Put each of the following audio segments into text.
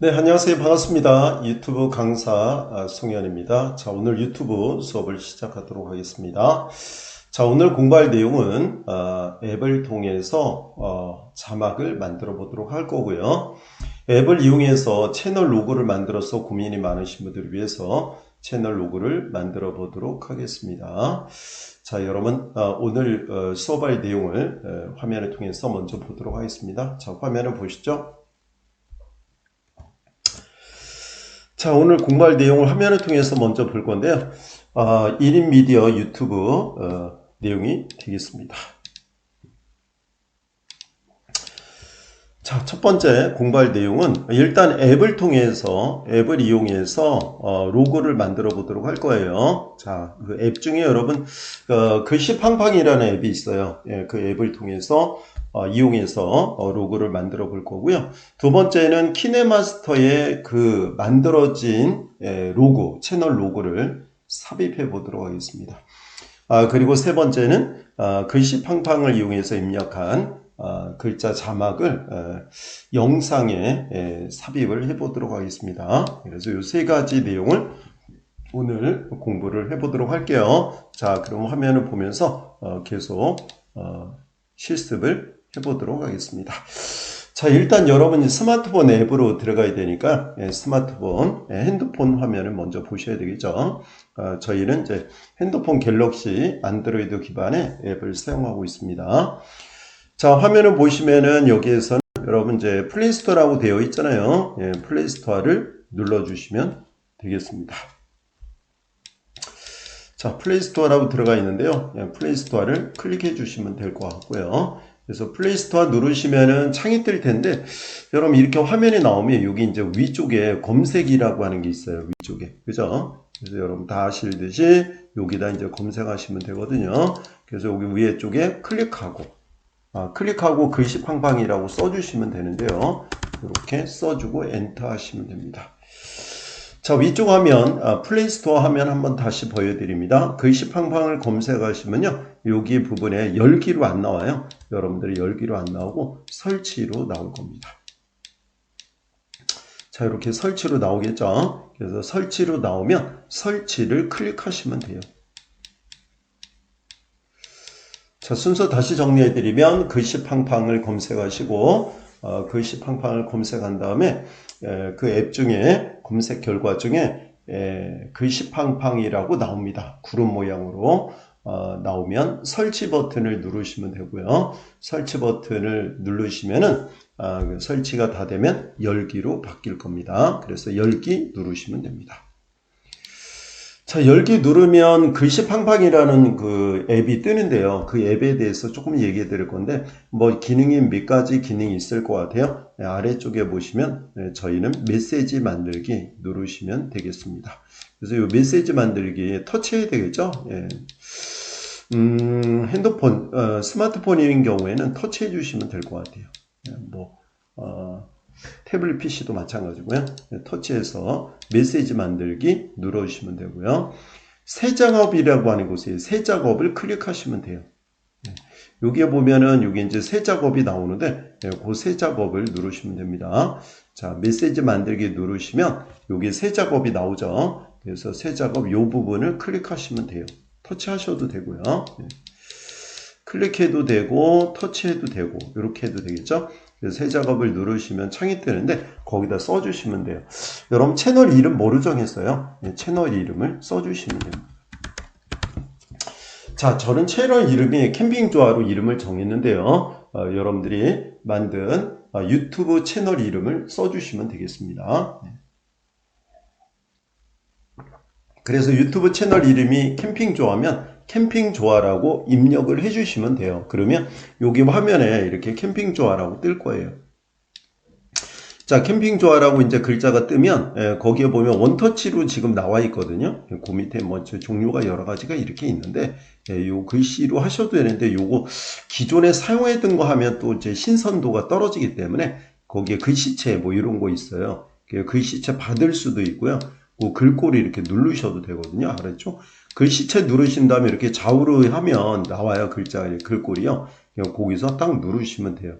네, 안녕하세요. 반갑습니다. 유튜브 강사 송현입니다. 자, 오늘 유튜브 수업을 시작하도록 하겠습니다. 자, 오늘 공부할 내용은 앱을 통해서 자막을 만들어 보도록 할 거고요. 앱을 이용해서 채널 로고를 만들어서 고민이 많으신 분들을 위해서 채널 로고를 만들어 보도록 하겠습니다. 자, 여러분 오늘 수업할 내용을 화면을 통해서 먼저 보도록 하겠습니다. 자, 화면을 보시죠. 자, 오늘 공부할 내용을 화면을 통해서 먼저 볼 건데요. 1인 미디어 유튜브 내용이 되겠습니다. 자, 첫 번째 공부할 내용은 일단 앱을 이용해서 로고를 만들어 보도록 할 거예요. 자, 그 앱 중에 여러분 글씨팡팡이라는 앱이 있어요. 예, 그 앱을 통해서 이용해서 로고를 만들어 볼 거고요. 두 번째는 키네마스터의 그 만들어진 로고, 채널 로고를 삽입해 보도록 하겠습니다. 그리고 세 번째는 글씨팡팡을 이용해서 입력한 글자 자막을 영상에 삽입을 해 보도록 하겠습니다. 그래서 이 세 가지 내용을 오늘 공부를 해 보도록 할게요. 자, 그럼 화면을 보면서 계속 실습을 해 보도록 하겠습니다. 자, 일단 여러분이 스마트폰 앱으로 들어가야 되니까 스마트폰, 핸드폰 화면을 먼저 보셔야 되겠죠. 저희는 이제 핸드폰 갤럭시 안드로이드 기반의 앱을 사용하고 있습니다. 자, 화면을 보시면은 여기에서는 여러분 이제 플레이스토어라고 되어 있잖아요. 예, 플레이스토어를 눌러주시면 되겠습니다. 자, 플레이스토어라고 들어가 있는데요. 예, 플레이스토어를 클릭해 주시면 될 것 같고요. 그래서 플레이스토어 누르시면은 창이 뜰 텐데, 여러분 이렇게 화면이 나오면 여기 이제 위쪽에 검색이라고 하는 게 있어요. 위쪽에. 그죠? 그래서 여러분 다 아시듯이 여기다 이제 검색하시면 되거든요. 그래서 여기 위에 쪽에 클릭하고 글씨팡팡이라고 써주시면 되는데요. 이렇게 써주고 엔터 하시면 됩니다. 자, 위쪽 화면, 플레이스토어 화면 한번 다시 보여드립니다. 글씨팡팡을 검색하시면요. 여기 부분에 열기로 안 나와요. 여러분들이 열기로 안 나오고 설치로 나올 겁니다. 자, 이렇게 설치로 나오겠죠. 그래서 설치로 나오면 설치를 클릭하시면 돼요. 자, 순서 다시 정리해드리면 글씨팡팡을 검색하시고 글씨팡팡을 검색한 다음에 그 앱 중에 검색 결과 중에 글씨팡팡이라고 나옵니다. 구름 모양으로 나오면 설치 버튼을 누르시면 되고요. 설치 버튼을 누르시면은 설치가 다 되면 열기로 바뀔 겁니다. 그래서 열기 누르시면 됩니다. 자, 열기 누르면 글씨팡팡이라는 그 앱이 뜨는데요. 그 앱에 대해서 조금 얘기해 드릴 건데, 뭐 기능이 몇 가지 기능이 있을 것 같아요. 아래쪽에 보시면 저희는 메시지 만들기 누르시면 되겠습니다. 그래서 이 메시지 만들기 터치해야 되겠죠. 예. 핸드폰, 스마트폰인 경우에는 터치해 주시면 될 것 같아요. 예, 태블릿 PC도 마찬가지고요. 터치해서 메시지 만들기 눌러주시면 되고요. 새 작업이라고 하는 곳에 새 작업을 클릭하시면 돼요. 여기에 보면은 여기 이제 새 작업이 나오는데 그 새 작업을 누르시면 됩니다. 자, 메시지 만들기 누르시면 여기 새 작업이 나오죠. 그래서 새 작업 이 부분을 클릭하시면 돼요. 터치하셔도 되고요. 클릭해도 되고 터치해도 되고 이렇게 해도 되겠죠. 새 작업을 누르시면 창이 뜨는데 거기다 써주시면 돼요. 여러분 채널 이름 뭐로 정했어요? 채널 이름을 써주시면 됩니다. 자, 저는 채널 이름이 캠핑조화로 이름을 정했는데요. 여러분들이 만든 유튜브 채널 이름을 써주시면 되겠습니다. 그래서 유튜브 채널 이름이 캠핑조화면 캠핑조화라고 입력을 해주시면 돼요. 그러면 여기 화면에 이렇게 캠핑조화라고 뜰 거예요. 자, 캠핑조화라고 이제 글자가 뜨면 거기에 보면 원터치로 지금 나와 있거든요. 그 밑에 뭐 종류가 여러 가지가 이렇게 있는데 요 글씨로 하셔도 되는데 요거 기존에 사용했던 거 하면 또 이제 신선도가 떨어지기 때문에 거기에 글씨체 뭐 이런 거 있어요. 글씨체 받을 수도 있고요. 그 글꼴이 이렇게 누르셔도 되거든요. 알았죠? 글씨체 누르신 다음에 이렇게 좌우로 하면 나와요. 글꼴이요. 거기서 딱 누르시면 돼요.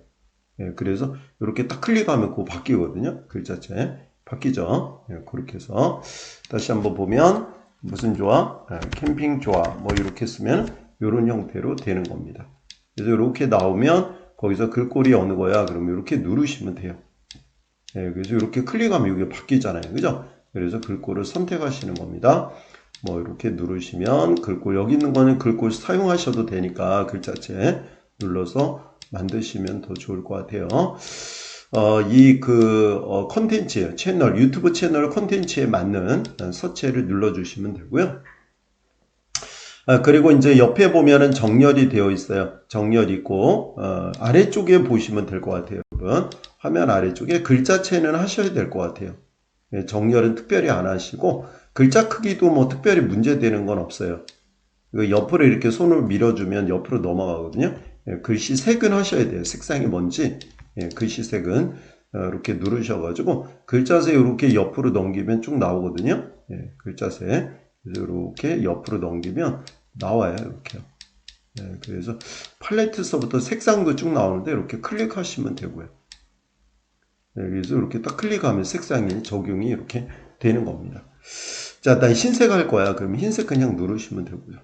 그래서 이렇게 딱 클릭하면 그거 바뀌거든요. 글자체. 바뀌죠. 예, 그렇게 해서 다시 한번 보면 무슨 조합? 캠핑 조합 뭐 이렇게 쓰면 이런 형태로 되는 겁니다. 그래서 이렇게 나오면 거기서 글꼴이 어느 거야? 그러면 이렇게 누르시면 돼요. 예, 그래서 이렇게 클릭하면 이게 바뀌잖아요. 그죠? 그래서 글꼴을 선택하시는 겁니다. 뭐 이렇게 누르시면 글꼴, 여기 있는 거는 글꼴 사용하셔도 되니까 글자체 눌러서 만드시면 더 좋을 것 같아요. 컨텐츠, 채널, 유튜브 채널 컨텐츠에 맞는 서체를 눌러주시면 되고요. 그리고 이제 옆에 보면은 정렬이 되어 있어요. 정렬 있고, 아래쪽에 보시면 될 것 같아요, 여러분. 화면 아래쪽에 글자체는 하셔야 될 것 같아요. 예, 정렬은 특별히 안 하시고, 글자 크기도 뭐 특별히 문제되는 건 없어요. 옆으로 이렇게 손을 밀어주면 옆으로 넘어가거든요. 예, 글씨 색은 하셔야 돼요. 색상이 뭔지. 예, 글씨 색은 이렇게 누르셔가지고, 글자색 이렇게 옆으로 넘기면 쭉 나오거든요. 예, 글자색. 그래서 이렇게 옆으로 넘기면 나와요. 이렇게요. 네, 그래서 팔레트서부터 색상도 쭉 나오는데 이렇게 클릭하시면 되고요. 네, 그래서 이렇게 딱 클릭하면 색상이 적용이 이렇게 되는 겁니다. 자, 나 흰색 할 거야. 그럼 흰색 그냥 누르시면 되고요.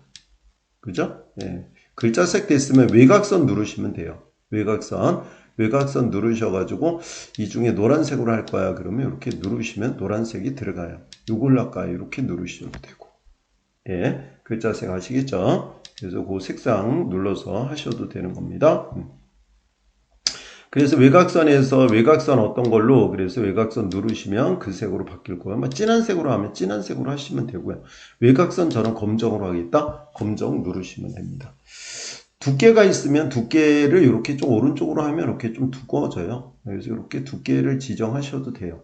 그죠? 네, 글자색 됐으면 외곽선 누르시면 돼요. 외곽선 누르셔가지고 이 중에 노란색으로 할 거야. 그러면 이렇게 누르시면 노란색이 들어가요. 요걸 할까요? 이렇게 누르셔도 되고. 예, 글자색 아시겠죠? 그래서 그 색상 눌러서 하셔도 되는 겁니다. 그래서 외곽선 어떤 걸로, 그래서 외곽선 누르시면 그 색으로 바뀔 거예요. 진한 색으로 하면 진한 색으로 하시면 되고요. 외곽선 저는 검정으로 하겠다. 검정 누르시면 됩니다. 두께가 있으면 두께를 이렇게 좀 오른쪽으로 하면 이렇게 좀 두꺼워져요. 그래서 이렇게 두께를 지정하셔도 돼요.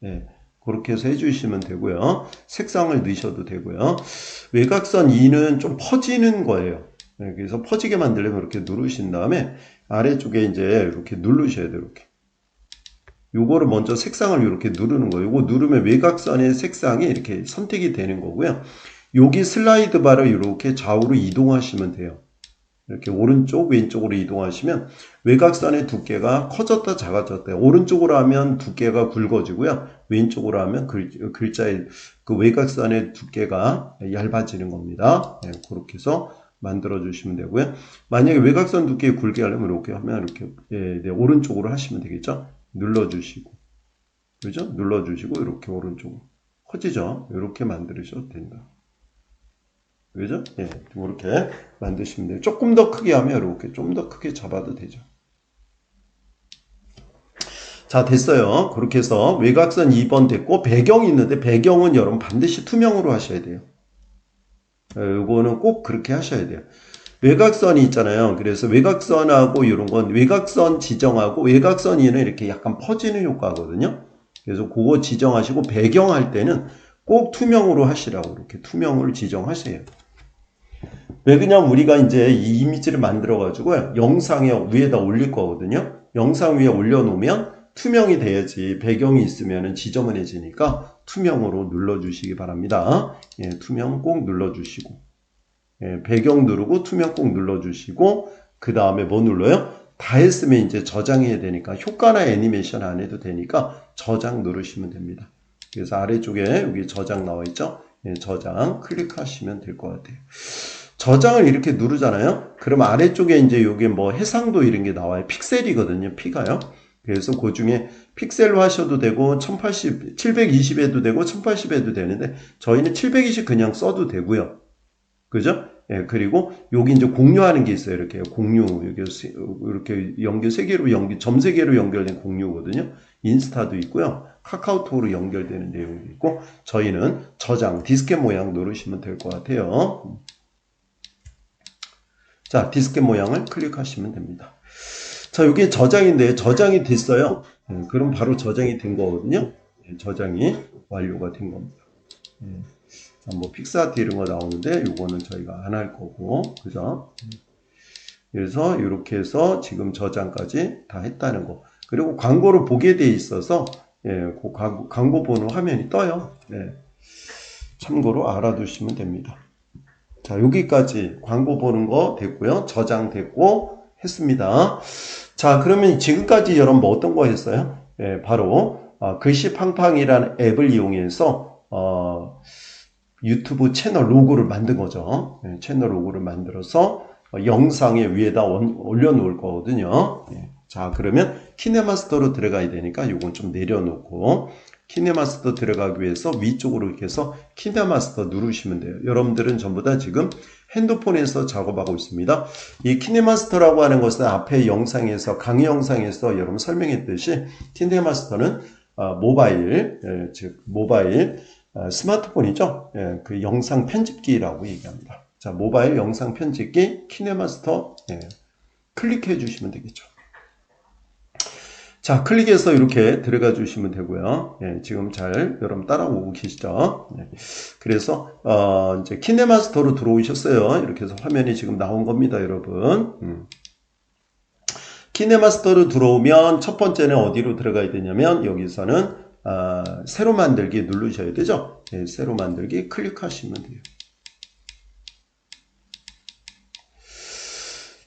예. 그렇게 해서 해주시면 되고요. 색상을 넣으셔도 되고요. 외곽선 2는 좀 퍼지는 거예요. 네, 그래서 퍼지게 만들려면 이렇게 누르신 다음에 아래쪽에 이제 이렇게 누르셔야 돼요. 이렇게. 요거를 먼저 색상을 이렇게 누르는 거예요. 요거 누르면 외곽선의 색상이 이렇게 선택이 되는 거고요. 여기 슬라이드 바를 이렇게 좌우로 이동하시면 돼요. 이렇게 오른쪽 왼쪽으로 이동하시면 외곽선의 두께가 커졌다 작아졌다. 오른쪽으로 하면 두께가 굵어지고요. 왼쪽으로 하면 글자의 그 외곽선의 두께가 얇아지는 겁니다. 네, 그렇게 해서 만들어 주시면 되고요. 만약에 외곽선 두께 굵게 하려면 이렇게 하면 이렇게 네, 오른쪽으로 하시면 되겠죠. 눌러주시고 그죠? 눌러주시고 이렇게 오른쪽으로 커지죠. 이렇게 만드셔도 된다. 그죠? 예, 이렇게 만드시면 돼요. 조금 더 크게 하면 이렇게 좀 더 크게 잡아도 되죠. 자, 됐어요. 그렇게 해서 외곽선 2번 됐고, 배경이 있는데, 배경은 여러분 반드시 투명으로 하셔야 돼요. 이거는 꼭 그렇게 하셔야 돼요. 외곽선이 있잖아요. 그래서 외곽선하고 이런 건 외곽선 지정하고 외곽선 2는 이렇게 약간 퍼지는 효과거든요. 그래서 그거 지정하시고 배경할 때는 꼭 투명으로 하시라고 이렇게 투명을 지정하세요. 왜 그냥 우리가 이제 이 이미지를 만들어 가지고 영상에 위에다 올릴 거거든요. 영상 위에 올려놓으면 투명이 돼야지 배경이 있으면 지저분해지니까 투명으로 눌러주시기 바랍니다. 예, 투명 꼭 눌러주시고 예, 배경 누르고 투명 꼭 눌러주시고 그 다음에 뭐 눌러요? 다 했으면 이제 저장해야 되니까 효과나 애니메이션 안 해도 되니까 저장 누르시면 됩니다. 그래서 아래쪽에 여기 저장 나와 있죠? 예, 저장 클릭하시면 될 것 같아요. 저장을 이렇게 누르잖아요. 그럼 아래쪽에 이제 요게 뭐 해상도 이런 게 나와요. 픽셀이거든요. P가요. 그래서 그 중에 픽셀로 하셔도 되고 1080, 720에도 되고 1080에도 되는데 저희는 720 그냥 써도 되고요. 그죠? 예, 그리고 여기 이제 공유하는 게 있어요. 이렇게 공유, 이렇게 연결 세 개로 점 세 개로 연결된 공유거든요. 인스타도 있고요. 카카오톡으로 연결되는 내용이 있고 저희는 저장, 디스켓 모양 누르시면 될 것 같아요. 자, 디스켓 모양을 클릭하시면 됩니다. 자, 여기 저장인데 저장이 됐어요. 그럼 바로 저장이 된 거거든요. 저장이 완료가 된 겁니다. 뭐 픽사아트 이런 거 나오는데 요거는 저희가 안 할 거고, 그죠? 그래서 이렇게 해서 지금 저장까지 다 했다는 거. 그리고 광고를 보게 돼 있어서 그 광고 보는 화면이 떠요. 참고로 알아두시면 됩니다. 자, 여기까지 광고 보는 거 됐고요. 저장됐고 했습니다. 자, 그러면 지금까지 여러분 뭐 어떤 거 했어요? 바로 글씨팡팡이라는 앱을 이용해서 유튜브 채널 로고를 만든 거죠. 예, 채널 로고를 만들어서 영상의 위에다 올려놓을 거거든요. 예. 자, 그러면 키네마스터로 들어가야 되니까 이건 좀 내려놓고 키네마스터 들어가기 위해서 위쪽으로 이렇게 해서 키네마스터 누르시면 돼요. 여러분들은 전부 다 지금 핸드폰에서 작업하고 있습니다. 이 키네마스터라고 하는 것은 앞에 영상에서 강의 영상에서 여러분 설명했듯이 키네마스터는 모바일, 즉 모바일 스마트폰이죠. 예, 그 영상 편집기라고 얘기합니다. 자, 모바일 영상 편집기 키네마스터 클릭해 주시면 되겠죠. 자, 클릭해서 이렇게 들어가 주시면 되고요. 예, 지금 잘 여러분 따라오고 계시죠? 예, 그래서 이제 키네마스터로 들어오셨어요. 이렇게 해서 화면이 지금 나온 겁니다, 여러분. 키네마스터로 들어오면 첫 번째는 어디로 들어가야 되냐면 여기서는 새로 만들기 누르셔야 되죠. 예, 새로 만들기 클릭하시면 돼요.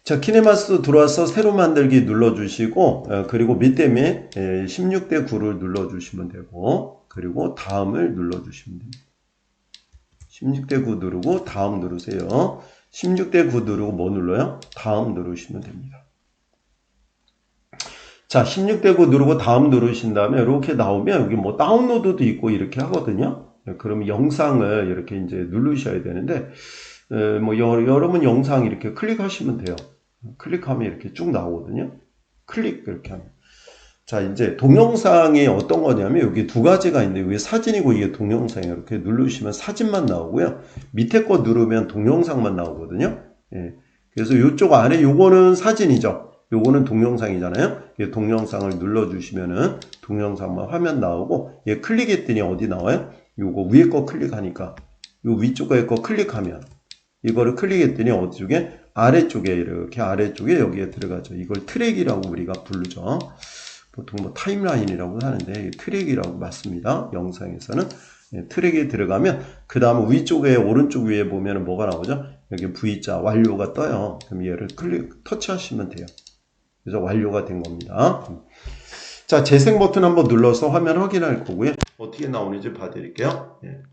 자, 키네마스터 들어와서 새로 만들기 눌러주시고 그리고 밑에 16대 9를 눌러주시면 되고 그리고 다음을 눌러주시면 됩니다. 16대 9 누르고 다음 누르세요. 16대 9 누르고 뭐 눌러요? 다음 누르시면 됩니다. 자, 16대 9 누르고 다음 누르신 다음에 이렇게 나오면 여기 뭐 다운로드도 있고 이렇게 하거든요. 그러면 영상을 이렇게 이제 누르셔야 되는데 뭐 여러분 영상 이렇게 클릭하시면 돼요. 클릭하면 이렇게 쭉 나오거든요. 클릭 이렇게 하면. 자, 이제 동영상이 어떤 거냐면 여기 두 가지가 있는데 이게 사진이고 이게 동영상이에요. 이렇게 누르시면 사진만 나오고요. 밑에 거 누르면 동영상만 나오거든요. 예. 그래서 이쪽 안에 요거는 사진이죠. 요거는 동영상이잖아요. 동영상을 눌러주시면은 동영상만 화면 나오고 얘 클릭했더니 어디 나와요? 요거 위에 거 클릭하니까 요 위쪽에 거 클릭하면 이거를 클릭했더니 어디 쪽에? 아래쪽에 이렇게 아래쪽에 여기에 들어가죠. 이걸 트랙이라고 우리가 부르죠. 보통 뭐 타임라인이라고 하는데 트랙이라고 맞습니다. 영상에서는 트랙에 들어가면 그 다음 위쪽에 오른쪽 위에 보면 뭐가 나오죠? 여기 V자 완료가 떠요. 그럼 얘를 터치하시면 돼요. 그래서 완료가 된 겁니다. 자, 재생 버튼 한번 눌러서 화면 확인할 거고요. 어떻게 나오는지 봐드릴게요. 예.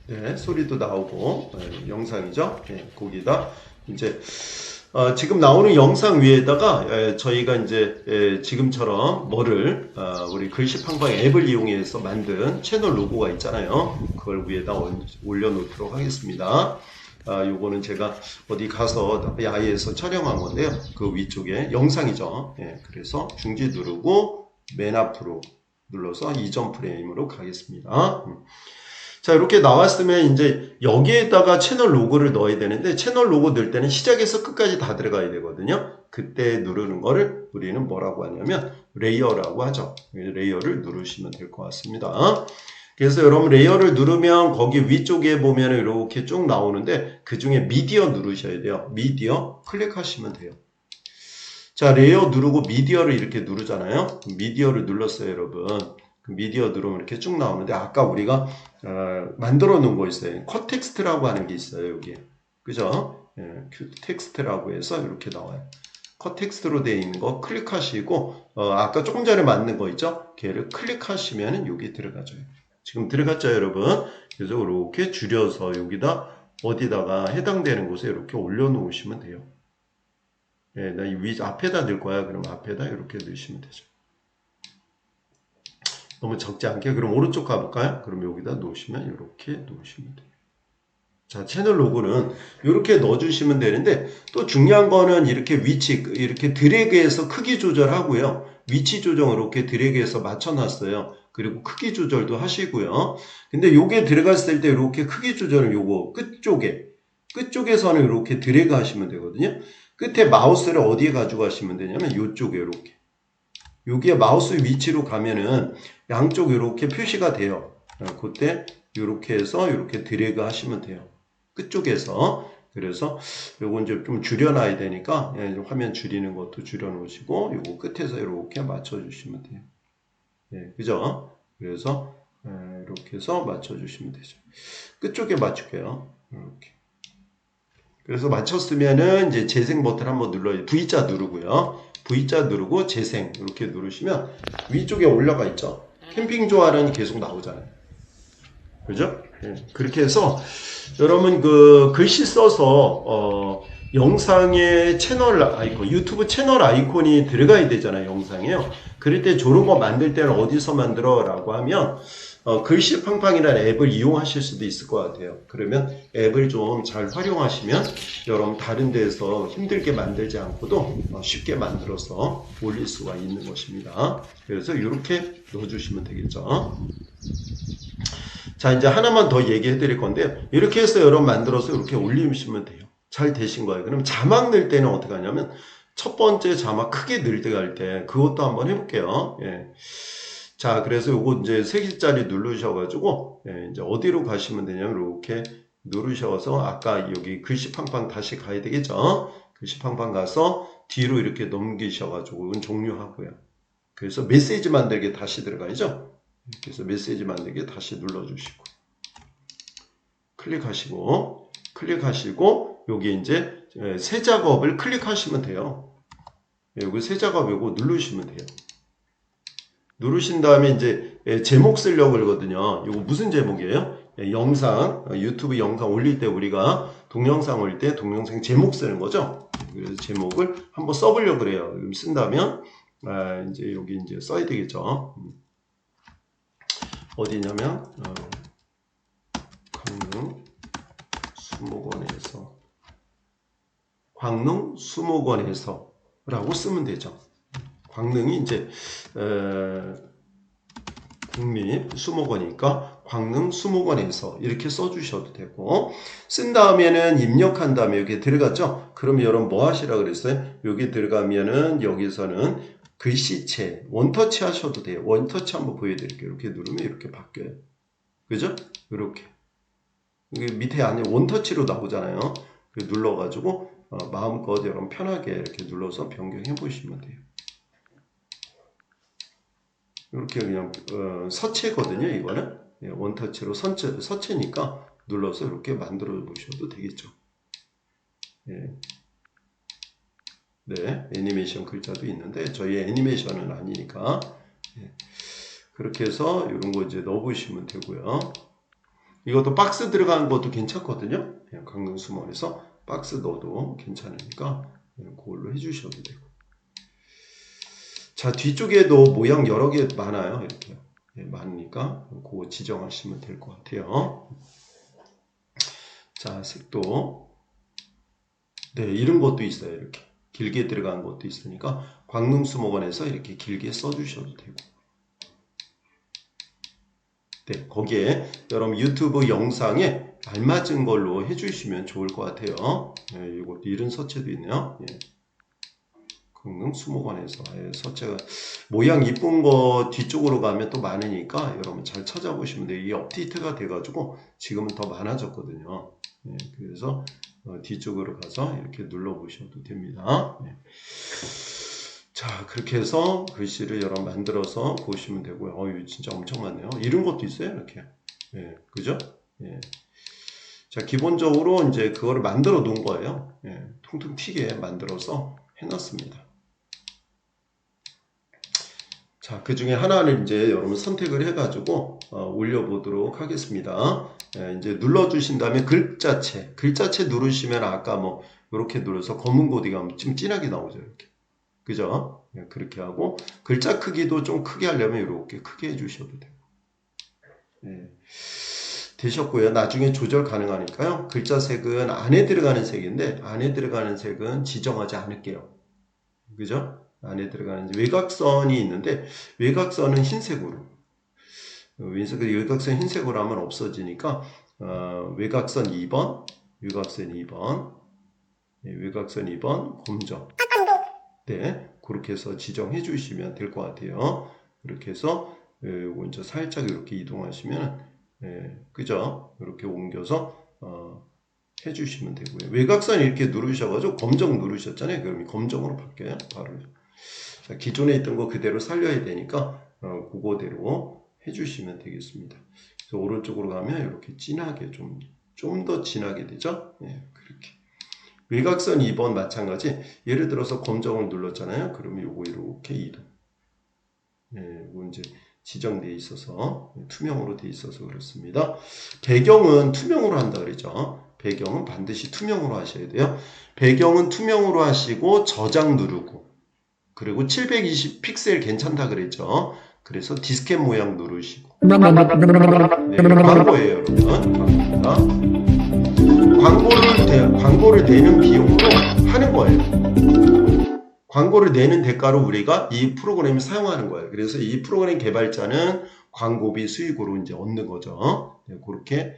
네, 소리도 나오고 영상이죠. 거기다 이제 지금 나오는 영상 위에다가 저희가 이제 지금처럼 뭐를 우리 글씨팡팡 앱을 이용해서 만든 채널 로고가 있잖아요. 그걸 위에다 올려놓도록 하겠습니다. 요거는 제가 어디 가서 야외에서 촬영한 건데요. 그 위쪽에 영상이죠. 그래서 중지 누르고 맨 앞으로 눌러서 이전 프레임으로 가겠습니다. 자, 이렇게 나왔으면 이제 여기에다가 채널 로고를 넣어야 되는데 채널 로고 넣을 때는 시작에서 끝까지 다 들어가야 되거든요. 그때 누르는 거를 우리는 뭐라고 하냐면 레이어라고 하죠. 레이어를 누르시면 될 것 같습니다. 그래서 여러분 레이어를 누르면 거기 위쪽에 보면 이렇게 쭉 나오는데 그 중에 미디어 누르셔야 돼요. 미디어 클릭하시면 돼요. 자, 레이어 누르고 미디어를 이렇게 누르잖아요. 미디어를 눌렀어요, 여러분. 미디어 누르면 이렇게 쭉 나오는데 아까 우리가 만들어 놓은 거 있어요. 컷 텍스트라고 하는 게 있어요. 여기 그죠? 텍스트라고 해서 이렇게 나와요. 컷 텍스트로 되어 있는 거 클릭하시고 아까 조금 전에 만든 거 있죠? 걔를 클릭하시면 여기 들어가죠. 지금 들어갔죠, 여러분? 그래서 이렇게 줄여서 여기다 어디다가 해당되는 곳에 이렇게 올려놓으시면 돼요. 나 이 위 앞에다 넣을 거야. 그럼 앞에다 이렇게 넣으시면 되죠. 너무 적지 않게. 그럼 오른쪽 가볼까요? 그럼 여기다 놓으시면 이렇게 놓으시면 돼요. 자, 채널 로고는 이렇게 넣어주시면 되는데 또 중요한 거는 이렇게 위치, 이렇게 드래그해서 크기 조절하고요. 위치 조정 이렇게 드래그해서 맞춰놨어요. 그리고 크기 조절도 하시고요. 근데 요게 들어갔을 때 이렇게 크기 조절은 요거 끝쪽에서는 이렇게 드래그 하시면 되거든요. 끝에 마우스를 어디에 가지고 가시면 되냐면 요쪽에 이렇게. 여기에 마우스 위치로 가면은 양쪽 이렇게 표시가 돼요. 그때 이렇게 해서 이렇게 드래그 하시면 돼요. 끝쪽에서. 그래서 요거 이제 좀 줄여놔야 되니까 화면 줄이는 것도 줄여놓으시고 요거 끝에서 이렇게 맞춰주시면 돼요. 그죠? 그래서 이렇게 해서 맞춰주시면 되죠. 끝쪽에 맞출게요. 이렇게. 그래서 맞췄으면은 이제 재생 버튼 한번 눌러요. V자 누르고요. V자 누르고 재생 이렇게 누르시면 위쪽에 올라가 있죠. 캠핑 좋아하는 계속 나오잖아요. 그죠? 그렇게 해서 여러분 그 글씨 써서 영상의 채널 아이콘, 유튜브 채널 아이콘이 들어가야 되잖아요. 영상에요. 그럴 때 저런 거 만들 때는 어디서 만들어? 라고 하면 글씨 팡팡이라는 앱을 이용하실 수도 있을 것 같아요. 그러면 앱을 좀 잘 활용하시면 여러분 다른 데서 힘들게 만들지 않고도 쉽게 만들어서 올릴 수가 있는 것입니다. 그래서 이렇게 넣어주시면 되겠죠. 자, 이제 하나만 더 얘기해 드릴 건데, 이렇게 해서 여러분 만들어서 이렇게 올리시면 돼요. 잘 되신 거예요. 그럼 자막 넣을 때는 어떻게 하냐면, 첫 번째 자막 크게 넣을 때, 그것도 한번 해볼게요. 예. 자, 그래서 요거 이제 3개짜리 누르셔가지고, 예, 이제 어디로 가시면 되냐면, 이렇게 누르셔서, 아까 여기 글씨 팡팡 다시 가야 되겠죠? 글씨 팡팡 가서 뒤로 이렇게 넘기셔가지고, 이건 종료하고요. 그래서 메시지 만들기 다시 들어가야죠? 그래서 메시지 만들기 다시 눌러주시고 클릭하시고 여기 이제 새 작업을 클릭하시면 돼요. 여기 새 작업이고 누르시면 돼요. 누르신 다음에 이제 제목 쓰려고 그러거든요. 이거 무슨 제목이에요? 영상, 유튜브 영상 올릴 때 우리가 동영상 올릴 때 동영상 제목 쓰는 거죠. 그래서 제목을 한번 써보려고 그래요. 쓴다면 이제 여기 이제 써야 되겠죠. 어디냐면 광릉 수목원에서 라고 쓰면 되죠. 광릉이 이제 국립 수목원이니까 광릉 수목원에서 이렇게 써주셔도 되고, 쓴 다음에는 입력한 다음에 여기 들어갔죠. 그럼 여러분 뭐 하시라 그랬어요? 여기 들어가면은 여기서는 글씨체 원터치 하셔도 돼요. 원터치 한번 보여드릴게요. 이렇게 누르면 이렇게 바뀌어요. 그죠? 이렇게 밑에 안에 원터치로 나오잖아요. 눌러가지고 마음껏 여러분 편하게 이렇게 눌러서 변경해 보시면 돼요. 이렇게 그냥 서체거든요. 이거는 원터치로 서체니까 눌러서 이렇게 만들어 보셔도 되겠죠. 예. 네, 애니메이션 글자도 있는데 저희 애니메이션은 아니니까 그렇게 해서 이런 거 이제 넣어 보시면 되고요. 이것도 박스 들어가는 것도 괜찮거든요. 강릉 수목원에서 박스 넣어도 괜찮으니까 그걸로 해주셔도 되고. 자, 뒤쪽에도 모양 여러 개 많아요. 이렇게 많으니까 그거 지정하시면 될 것 같아요. 자, 색도 이런 것도 있어요. 이렇게 길게 들어간 것도 있으니까 광릉 수목원에서 이렇게 길게 써주셔도 되고. 거기에 여러분 유튜브 영상에 알맞은 걸로 해주시면 좋을 것 같아요. 이것도 이런 서체도 있네요. 강릉 수목원에서 서체가 모양 이쁜 거 뒤쪽으로 가면 또 많으니까 여러분 잘 찾아보시면 돼요. 이게 업데이트가 돼가지고 지금은 더 많아졌거든요. 그래서 뒤쪽으로 가서 이렇게 눌러보셔도 됩니다. 자, 그렇게 해서 글씨를 여러 만들어서 보시면 되고요. 이거 진짜 엄청 많네요. 이런 것도 있어요, 이렇게. 그죠? 자, 기본적으로 이제 그거를 만들어 놓은 거예요. 퉁퉁 튀게 만들어서 해놨습니다. 자, 그 중에 하나를 이제 여러분 선택을 해가지고 올려보도록 하겠습니다. 이제 눌러주신 다음에 글자체 누르시면 아까 뭐 이렇게 눌러서 검은 고디가 좀 진하게 나오죠, 이렇게. 그죠? 그렇게 하고 글자 크기도 좀 크게 하려면 이렇게 크게 해주셔도 돼요. 되셨고요. 나중에 조절 가능하니까요. 글자 색은 안에 들어가는 색인데 안에 들어가는 색은 지정하지 않을게요. 그죠? 안에 들어가는 외곽선이 있는데 외곽선은 흰색으로 외곽선 흰색으로 하면 없어지니까 외곽선 2번 외곽선 2번 검정 그렇게 해서 지정해 주시면 될 것 같아요. 이렇게 해서 요거 이제 살짝 이렇게 이동하시면 그죠? 이렇게 옮겨서 해주시면 되고요. 외곽선 이렇게 누르셔가지고 검정 누르셨잖아요. 그럼 검정으로 바뀌어요. 바로. 자, 기존에 있던 거 그대로 살려야 되니까 그거대로 해주시면 되겠습니다. 그래서 오른쪽으로 가면 이렇게 진하게 좀 더 진하게 되죠. 예, 그렇게. 외곽선 2번 마찬가지. 예를 들어서 검정을 눌렀잖아요. 그러면 요거 이렇게 이동. 예, 이거 이제 지정되어 있어서 투명으로 되어 있어서 그렇습니다. 배경은 투명으로 한다 그랬죠. 배경은 반드시 투명으로 하셔야 돼요. 배경은 투명으로 하시고 저장 누르고 그리고 720 픽셀 괜찮다 그랬죠. 그래서 디스켓 모양 누르시고 네, 광고예요 여러분. 광고입니다. 광고를 내는 비용으로 하는 거예요. 광고를 내는 대가로 우리가 이 프로그램을 사용하는 거예요. 그래서 이 프로그램 개발자는 광고비 수익으로 이제 얻는 거죠. 네, 그렇게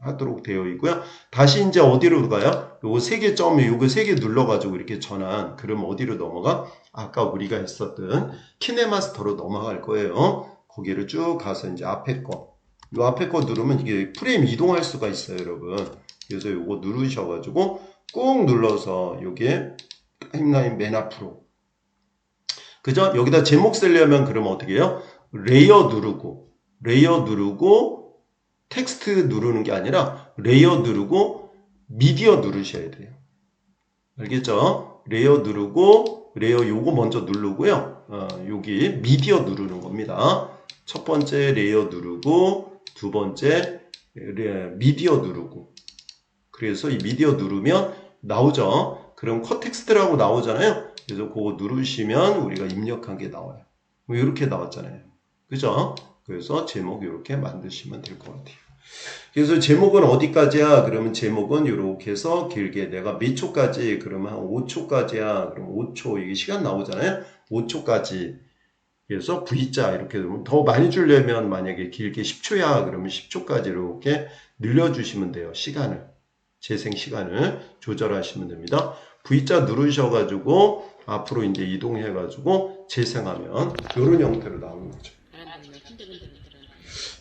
하도록 되어 있고요. 다시 이제 어디로 가요? 요거 3개 점에 요거 3개 눌러가지고 이렇게 전환. 그럼 어디로 넘어가? 아까 우리가 했었던 키네마스터로 넘어갈 거예요. 거기를 쭉 가서 이제 앞에 거. 요 앞에 거 누르면 이게 프레임 이동할 수가 있어요, 여러분. 그래서 요거 누르셔가지고 꾹 눌러서 요게 타임라인 맨 앞으로. 그죠? 여기다 제목 쓰려면 그러면 어떻게 해요? 레이어 누르고 텍스트 누르는 게 아니라 레이어 누르고 미디어 누르셔야 돼요. 알겠죠? 레이어 누르고 레이어 요거 먼저 누르고요. 여기 미디어 누르는 겁니다. 첫 번째 레이어 누르고 두 번째 미디어 누르고 그래서 이 미디어 누르면 나오죠. 그럼 컷 텍스트라고 나오잖아요. 그래서 그거 누르시면 우리가 입력한 게 나와요. 이렇게 나왔잖아요. 그죠? 그래서 제목 이렇게 만드시면 될 것 같아요. 그래서 제목은 어디까지야? 그러면 제목은 이렇게 해서 길게 내가 몇 초까지? 그러면 한 5초까지야. 그럼 5초 이게 시간 나오잖아요. 5초까지. 그래서 V자 이렇게 더 많이 주려면 만약에 길게 10초야. 그러면 10초까지 이렇게 늘려주시면 돼요. 시간을. 재생 시간을 조절하시면 됩니다. V자 누르셔가지고 앞으로 이제 이동해가지고 재생하면 이런 형태로 나오는 거죠.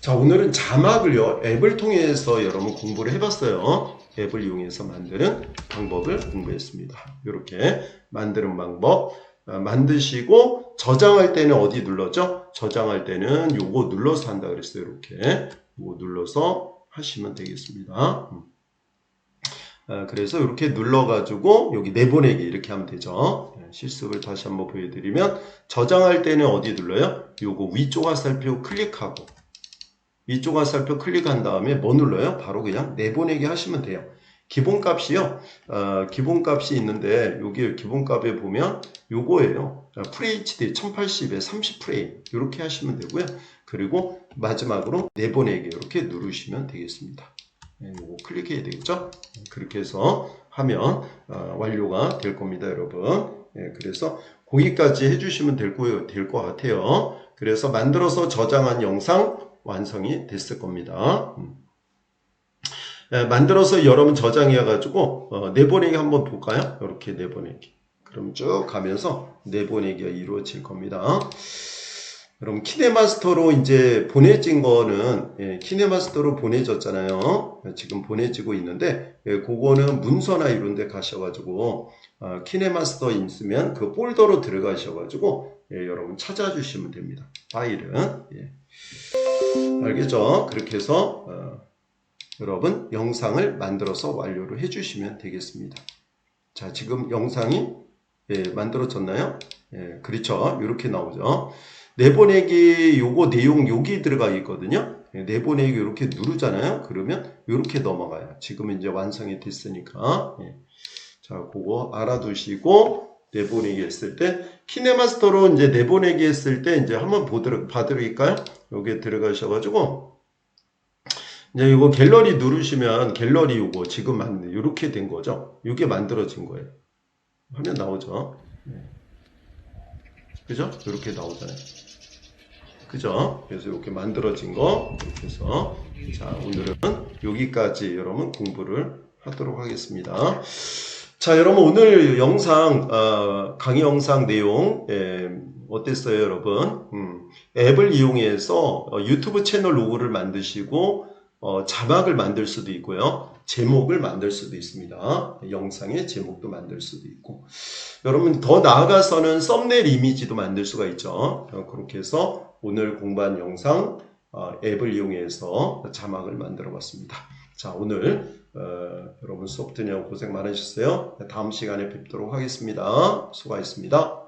자, 오늘은 자막을요, 앱을 통해서 여러분 공부를 해봤어요. 앱을 이용해서 만드는 방법을 공부했습니다. 이렇게 만드는 방법 만드시고 저장할 때는 어디 눌렀죠? 저장할 때는 요거 눌러서 한다 그랬어요. 이렇게 요거 눌러서 하시면 되겠습니다. 그래서 이렇게 눌러가지고 여기 내보내기 이렇게 하면 되죠. 실습을 다시 한번 보여드리면 저장할 때는 어디 눌러요? 요거 위쪽 화살표 클릭하고 위쪽 화살표 클릭한 다음에 뭐 눌러요? 바로 그냥 내보내기 하시면 돼요. 기본값이요. 기본값이 있는데 여기 기본값에 보면 요거예요. FHD 1080에 30프레임 이렇게 하시면 되고요. 그리고 마지막으로 내보내기 이렇게 누르시면 되겠습니다. 요거 클릭해야 되겠죠? 그렇게 해서 하면 완료가 될 겁니다, 여러분. 그래서 거기까지 해주시면 될 것 같아요. 그래서 만들어서 저장한 영상 완성이 됐을 겁니다. 만들어서 여러분 저장해가지고 내보내기 한번 볼까요? 이렇게 내보내기. 그럼 쭉 가면서 내보내기가 이루어질 겁니다. 여러분 키네마스터로 이제 보내진 거는 키네마스터로 보내졌잖아요. 지금 보내지고 있는데 그거는 문서나 이런 데 가셔가지고 키네마스터 있으면 그 폴더로 들어가셔가지고 여러분 찾아주시면 됩니다. 파일은 알겠죠? 그렇게 해서 여러분 영상을 만들어서 완료를 해주시면 되겠습니다. 자, 지금 영상이 만들어졌나요? 그렇죠. 이렇게 나오죠. 내보내기 요거 내용 여기 들어가 있거든요. 내보내기 이렇게 누르잖아요. 그러면 이렇게 넘어가요. 지금 이제 완성이 됐으니까. 자, 그거 알아두시고 내보내기 했을 때 키네마스터로 이제 내보내기 했을 때 이제 한번 봐드릴까요? 여기에 들어가셔가지고 이제 이거 갤러리 누르시면 갤러리 요거 지금 이렇게 된 거죠. 이게 만들어진 거예요. 화면 나오죠. 그죠? 이렇게 나오잖아요. 그죠? 그래서 이렇게 만들어진 거 이렇게 해서 자, 오늘은 여기까지 여러분 공부를 하도록 하겠습니다. 자, 여러분 오늘 영상 강의 영상 내용 어땠어요, 여러분? 앱을 이용해서 유튜브 채널 로고를 만드시고 자막을 만들 수도 있고요. 제목을 만들 수도 있습니다. 영상의 제목도 만들 수도 있고. 여러분 더 나아가서는 썸네일 이미지도 만들 수가 있죠. 그렇게 해서 오늘 공부한 영상 앱을 이용해서 자막을 만들어 봤습니다. 자, 오늘 여러분 수업 듣느라고 고생 많으셨어요. 다음 시간에 뵙도록 하겠습니다. 수고하셨습니다.